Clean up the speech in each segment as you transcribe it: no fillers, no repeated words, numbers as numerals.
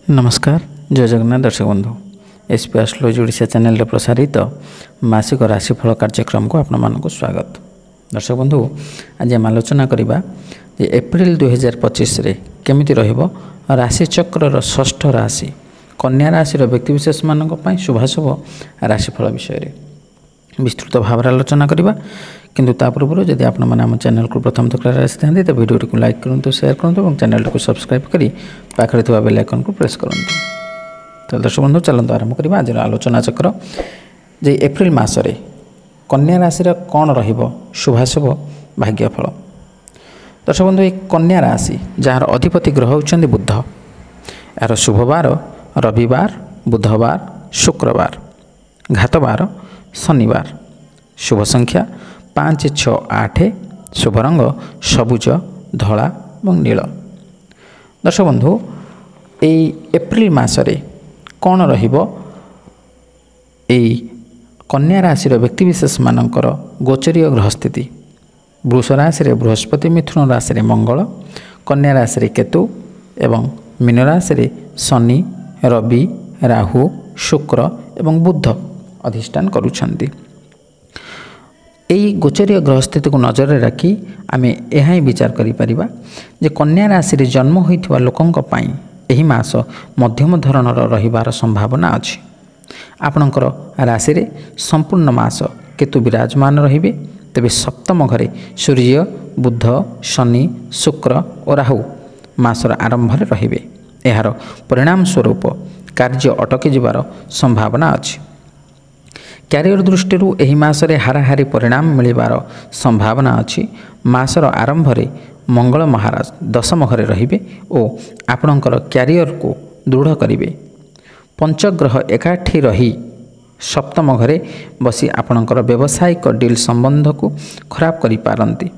नमस्कार जय जगन्नाथ दर्शक बंधु एसपी एस्ट्रोलॉजी ओडिशा चैनल प्रसारित मासिक राशिफल कार्यक्रम को आपण स्वागत। दर्शक बंधु आज आम आलोचना करवा एप्रिल 2025 रे केमिति रहिबो राशिचक्र षष्ठ राशि कन्या राशि व्यक्तिविशेष मान शुभाशुभ राशिफल विषय में विस्तृत भाव आलोचना करवा। किंतु ता पूर्व जदि आपण मैंने आम चैनल को प्रथम थर आसी तो वीडियो को लाइक करूँ, शेयर करूँ और चैनल को सब्सक्राइब करी पाखे थोड़ा बेल आइकन को प्रेस करूँ। तो दर्शक बंधु चलते आरंभ करवा आज आलोचना चक्र जे एप्रिल मासरे कन्या राशि कौन रहिबो शुभाशुभ भाग्यफल। दर्शक बंधु ये कन्या राशि जार अधिपति ग्रह होउछन्ति बुध, यार शुभवार रविवार, बुधवार, शुक्रवार, घातवार शनिवार, शुभ संख्या 5, 6, 8, शुभ रंग सबुज, धला और नील। दर्शक बंधु यही एप्रिल मासरे कौन रहिबो एई कन्या राशि व्यक्तिविशेष मानकर गोचरीय ग्रह स्थिति। वृष राशि रे बृहस्पति, मिथुन राशि रे मंगल, कन्या राशि रे केतु एवं मीन राशि रे शनि, रवि, राहु, शुक्र एवं बुध अधिष्ठान करुछन्ति। यही गोचरीय ग्रह स्थिति को नजर रखी आम यह विचार करिपरिबा जे कन्या राशि रे जन्म होइथिबा लोकंक पई एही मास मध्यम धरणर रहिबार संभावना अछि। आपणकर राशि रे संपूर्ण मास केतु विराजमान रहिबे, तेबे सप्तम घरे सूर्य, बुध, शनि, शुक्र और राहु मासर आरंभ रे रहिबे। एहार परिणाम स्वरूप कार्य अटकी जिबार संभावना अछि। क्यारियर दृष्टि एही मासरे हाराहारी परिणाम मिलिबार संभावना अछि। मासर आरंभ रे मंगल महाराज दशम घरे रहिबे और आपणकर क्यारियर को दृढ़ करिवे। पंचग्रह एकाठी रही सप्तम घरे बसी आपणकर व्यावसायिक डील संबंध को खराब करि पारंती,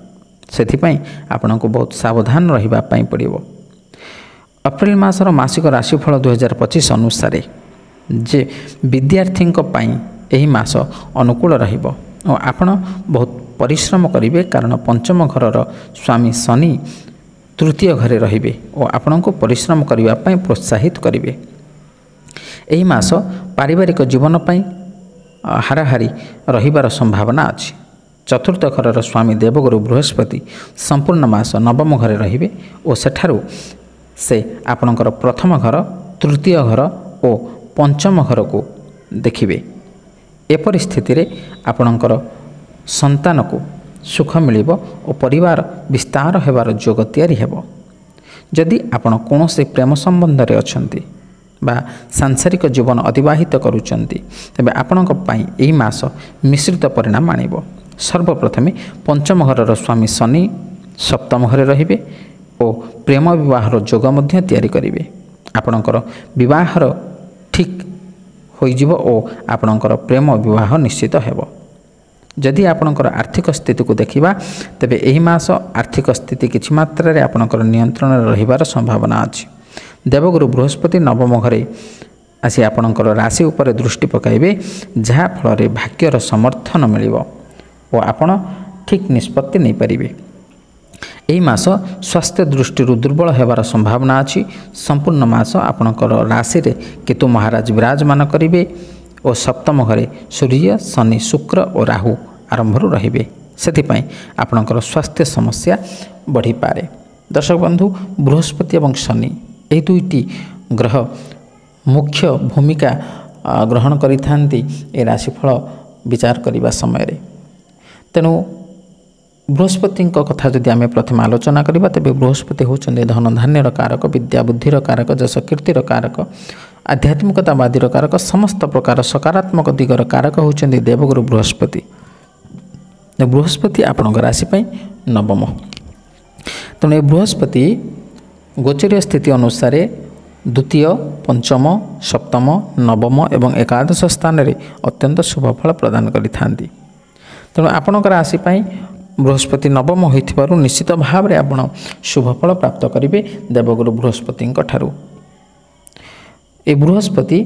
सेथिपई आपणको बहुत सावधान रहिबा पई पड़िबो। अप्रैल मासर मासिक राशिफल 2025 अनुसार जे विद्यार्थी पई एही मास अनुकूल रहिबो और आपण बहुत परिश्रम करिवे, कारण पंचम घरर स्वामी शनि तृतीय घरे रहिबे और आपण को परिश्रम करिवा पई प्रोत्साहित करिवे। एही मास पारिवारिक जीवन पई हाराहारी रहिबार संभावना अछि। चतुर्थ घरर स्वामी देवगुरु बृहस्पति संपूर्ण मास नवम घरे रहिबे और सेठारु से आपणकर प्रथम घर, तृतीय घर और पंचम घर को देखिबे। ए परिस्थिति रे आपणकर संतान को सुख मिलिबो और परिवार विस्तार हेबार जोग तैयारी हेबो। जदि आपण कोनोसी प्रेम संबंध रे अछंती बा सांसारिक जीवन अतिबाहित करूचंती तबे आपणक पई एही मास मिश्रित परिणाम आनिबो। सर्वप्रथमे पंचम घरर स्वामी शनि सप्तम घरे रहिबे और प्रेम विवाहर जोग मध्य तैयारी करिवे। आपणकर विवाहर ठीक होइजिबो और आपणकर प्रेम विवाह निश्चित हेबो। जदि आपणकर आर्थिक स्थिति को देखिबा तबे एही मास आर्थिक स्थिति किछि मात्रा रे आपणकर नियंत्रण रहिबार संभावना अछि। देवगुरु बृहस्पति नवम घरे आसी आपणकर राशि उपर दृष्टि पकाइबे, जहा फल रे भाग्यर समर्थन मिलिबो और आपण ठीक निष्पत्ति नै परिबे। एही मास स्वास्थ्य दृष्टि दुर्बल हेबार संभावना अछि। संपूर्ण मास आपणकर राशि रे केतु महाराज विराजमान करिवे और सप्तम घरे सूर्य, शनि, शुक्र और राहु आरंभरु रहिबे, सेथिपई आपणकर स्वास्थ्य समस्या बढ़ी पारे। दर्शक बंधु बृहस्पति और शनि एही दुईटी ग्रह मुख्य भूमिका ग्रहण करिथांती ए राशिफल विचार करिबा समय रे। तेणु बृहस्पति कथा जदि आम प्रथम आलोचना करवा तेज बृहस्पति होउछन्ते धन धान्यर कारक, विद्या बुद्धिर कारक, जस कीर्तिर कारक, आध्यात्मिकतावादीर कारक, समस्त प्रकार सकारात्मक दिगर कारक होउछन्ते देवगुरु बृहस्पति। बृहस्पति आपण राशि पई नवम। तेणु ए बृहस्पति गोचरीय स्थिति अनुसार द्वितीय, पंचम, सप्तम, नवम एवं एकादश स्थान रे अत्यंत शुभ फल प्रदान करिथांती। तेणु आपण राशि पई बृहस्पति नवम होइथिबारु निश्चित भाव रे आपण शुभ फल प्राप्त करिवे देवगुरु बृहस्पति ठारू। ए बृहस्पति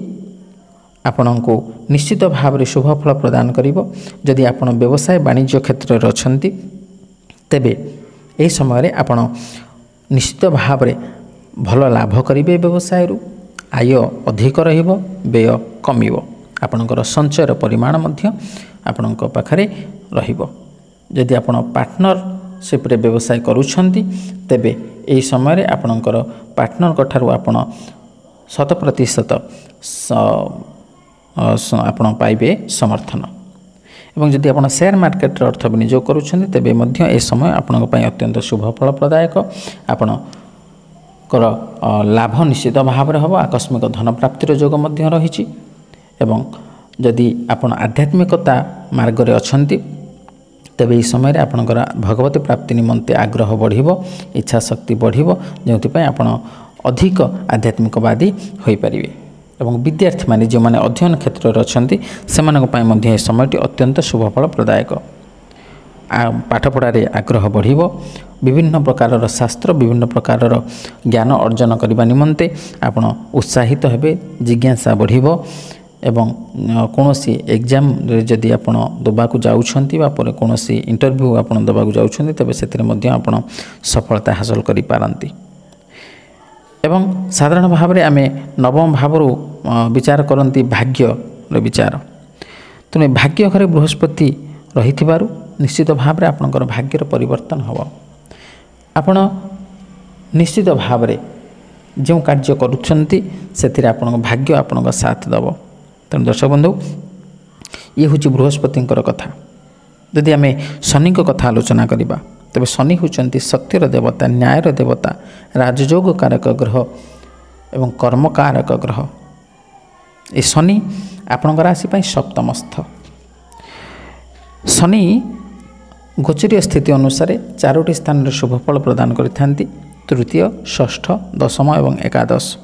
आपणको निश्चित भाव रे शुभ फल प्रदान करिवो। जदि आपण व्यवसाय वाणिज्य क्षेत्र रे अछंती तेबे एही समय रे आपण निश्चित भाव रे भल लाभ करिवे व्यवसाय रु। आय अधिक रहिब व्यय कमिब आपणकर संचयर परिमाण मध्य आपणक पाखरे रहिब। यदि आपण पार्टनरशिप रे व्यवसाय करूछंती तेबे एही समय रे आपणकर पार्टनर कठारु आपण 100% आपण पाइबे समर्थन। एवं जदि आपण शेयर मार्केट रे अर्थ विनियोग करूछंती तेबे मध्य ए समय आपणक पई अत्यंत शुभ फल प्रदायक। आपण लाभ निश्चित भाव में हम आकस्मिक धन प्राप्तिर जोग रही। जदि आपण आध्यात्मिकता मार्ग में अच्छा तेबे इस समय आपणकर भगवती प्राप्ति निमंते आग्रह बढ़िबो इच्छा शक्ति बढ़िबो जोंथि आपण अधिक आध्यात्मिकवादी होई परिबे। एवं विद्यार्थी माने जो माने अध्ययन क्षेत्र में अच्छा से समयटी अत्यंत शुभ फल प्रदायक। पाठपढ़ारे आग्रह बढ़िबो विभिन्न प्रकार शास्त्र विभिन्न प्रकार ज्ञान अर्जन करने निमंते आपण उत्साहित हेबे जिज्ञासा बढ़िबो। एवं कौनसी एग्जाम जदि आपण दबाकू जाउछंती बा पर कौनसी इंटरव्यू आपण दबाकू जाउछंती तबे सेतिरे मध्य आपण सफलता हासिल करि पारंती। एवं साधारण भाव में आमे नवम भावरु विचार करंती भाग्य रे विचार तने भाग्य घरे बृहस्पति रहिथिबारु निश्चित भाव में आपणकर भाग्यर परिवर्तन हम। आपण निश्चित भाव में जो कार्य करुछंती सेथिरे आपणक भाग्य आपणक साथ दब। तेणु दर्शक बंधु ये हूँ बृहस्पतिंकर कथा। यदि आम शनि कथा आलोचना करवा तेरे शनि होती शक्तिर देवता न्यायर देवता राजयोग कारक ग्रह एवं कर्म कारक ग्रह। ये शनि आपण राशि सप्तमस्थ। शनि गोचरीय स्थिति अनुसार 4टी स्थान शुभफल प्रदान करिथांती तृतीय षष्ठ दशम एवं एकादश।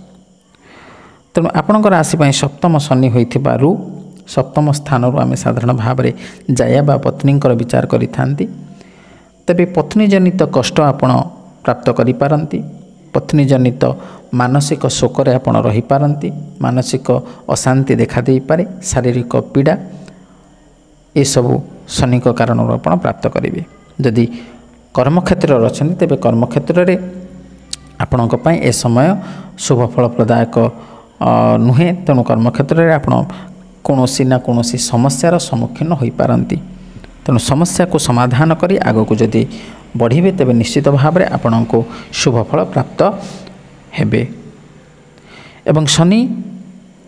तेणु आपण राशि सप्तम शनि होइथिबारु सप्तम स्थान आम साधारण भाव में जाया बा पत्नी विचार करिथांती। तेबे पत्नी जनित कष्ट आपण प्राप्त करि पारंती। पत्नी जनित मानसिक शोकरे आपण रही पारंती। मानसिक अशांति देखा दे पारे शारीरिक पीड़ा ये सबू शनि कारण आपण प्राप्त करेंगे। जदि कर्मक्षेत्र अच्छा तेरे कर्मक्षेत्र में आपण ए समय शुभफल प्रदायक नुहे। तेणु कर्मक्षेत्र में आप कौनसी ना कौनसी समस्यार सम्मुखीन हो पारंती। तेणु समस्या को समाधान करी आग को जदि बढ़े तेबे निश्चित भाव में आपण को शुभफल प्राप्त हेबे। एवं शनि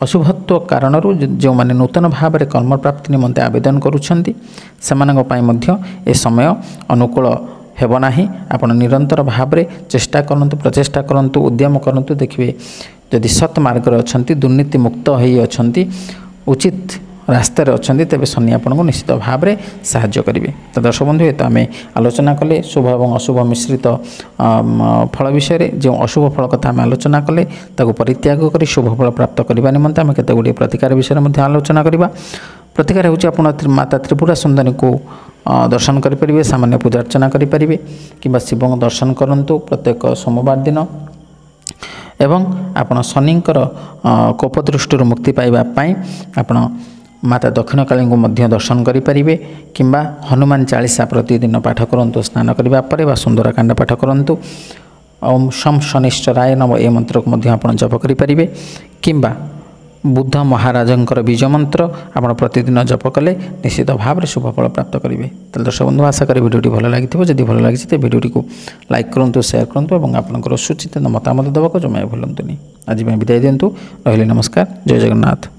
अशुभत्व कारण जो माने नूतन भाव में कर्म प्राप्ति निमंते आवेदन करुछंती सेमानक पई मध्य ए समय अनुकूल हेब नाही। आपण निरंतर भाव में चेष्टा करंतु प्रचेष्टा करंतु उद्यम करंतु देखिए जदि सत् मार्ग अच्छी दुर्नीति मुक्त होई अच्छी उचित रास्तार अच्छा तेरे शनि आपन को निश्चित भाव में साहाय्य करेंगे। तो दर्शक बंधु ये तो आम आलोचना कले शुभ और अशुभ मिश्रित फल विषय जो अशुभ फल कथा आम आलोचना कले ताको परित्याग कर शुभ फल प्राप्त करने निमंते आम केते गुड़िए प्रतिकार विषय में आलोचना करवा। प्रतिकार होची आपण माता त्रिपुरा सुंदरी को दर्शन करेंगे सामान्य पूजा अर्चना करेंगे कि शिव दर्शन करूँ प्रत्येक सोमवार दिन। एवं आपण शनिंकर कोप दृष्टि मुक्ति पाइबापी आपण माता दक्षिण काली को मध्य दर्शन करेंगे कि हनुमान चालीसा प्रतिदिन पाठ करूँ स्नान करने पर सुंदरकांड पाठ करूँ। ओम शम शनिश्चराय नम ए मंत्र को मध्य आपण जप करेंगे कि बुद्ध महाराजंकर बीज मंत्र आप प्रतिदिन जप कले निश्चित भाव में शुभफल प्राप्त करेंगे। तो दर्शक बंधु आशा करी भिडियोटी भल लगी जदि भल लगी तो भिडियोटी को लाइक करूँ शेयर करूँ और आपंकर सुचित मतामत देवाक जमा भूलुनी। आज विदाय दिंतु रही नमस्कार जय जगन्नाथ।